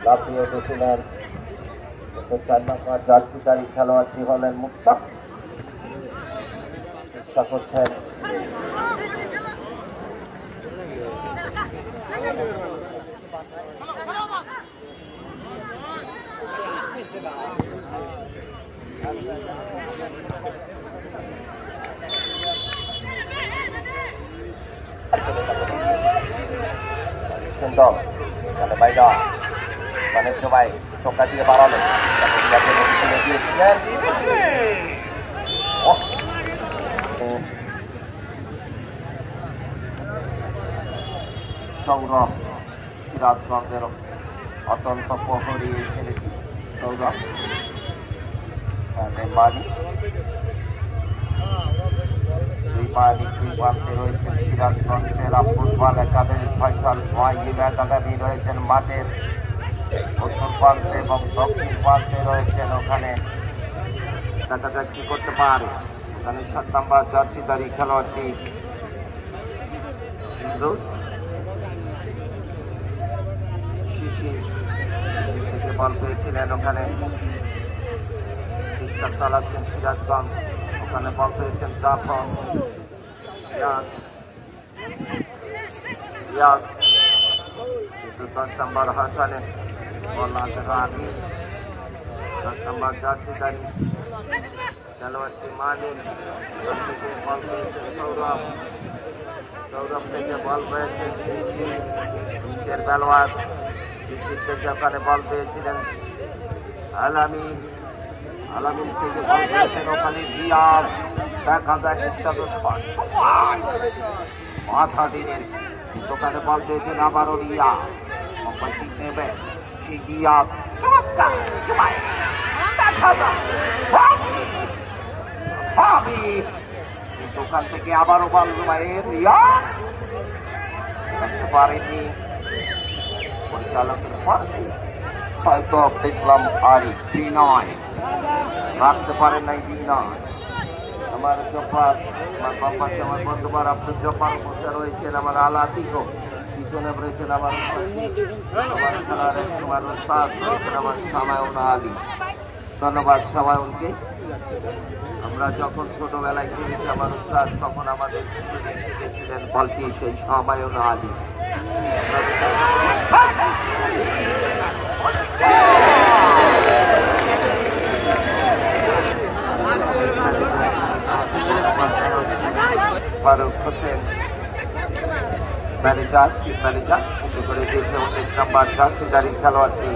লাফিয়ে উঠেছিলেন। 4 নম্বর জার্সিধারী খেলোয়াড়টি হলেন মুক্তা। চেষ্টা করছেন সুন্দর এখানে বাইরা মানে সবাই টোকা দিয়ে বাড়ালো দিয়েছিলেন। সৌরভ সিরাজগঞ্জের অত্যন্ত প্রহরী ছেলেটি সৌরভ মালিক প্রান্তে রয়েছেন সিরাজগঞ্জের ফুটবল একাডেমি ফয়সাল একাডেমি রয়েছেন মাঠের উত্তর প্রান্তে এবং দক্ষিণ প্রান্তে রয়েছেন। ওখানে দেখা যাক কি করতে পারে। ওখানে 7 নম্বর জার্সিধারী খেলোয়াড়টি বল পেয়েছিলেন। ওখানে চেষ্টা চালাচ্ছেন সিরাজগঞ্জ। ওখানে বল পেয়েছেন জাফর কিন্তু 10 নম্বর হাসানে বল আগে 10 নম্বর জার্সিধারী খেলোয়াড়টি মালিক থেকে বল পেয়েছেন সৌরভ। সৌরভ থেকে বল পেয়েছেন নিচের খেলোয়াড় থেকে ওখানে বল পেয়েছিলেন আলামিন। আলামিন থেকে বল পেয়েছেন ওখানে রিয়াজ। দেখা যায় মাথা দিনের ওখানে বল পেয়েছেন আবারও রিয়াজ। নেবে রিয়াজ ওখান থেকে আবারও বল রিয়াজ করতে পারেনি পরিচালকের পাশে। হয়তো দেখলাম আরি বিনয় রাখতে পারেন নাই। বিনয় আমার জব্বার আমার বাপাকে আমার বন্ধুবার আপনার জব্বার বসে রয়েছেন। আমার আলাতিকো পিছনে রয়েছেন আমার খেলার একবার উস্তাদ রয়েছেন আমার সামায়ুন আলী। ধন্যবাদ সামায়ুনকে। আমরা যখন ছোটবেলায় খেলেছি আমার উস্তাদ তখন আমাদের শিখেছিলেন বলটি সেই সামায়ুন আলী। ফারুক হোসেন ম্যানেজার করে দিয়েছে 19 নম্বর জার্সিধারী খেলোয়াড়টি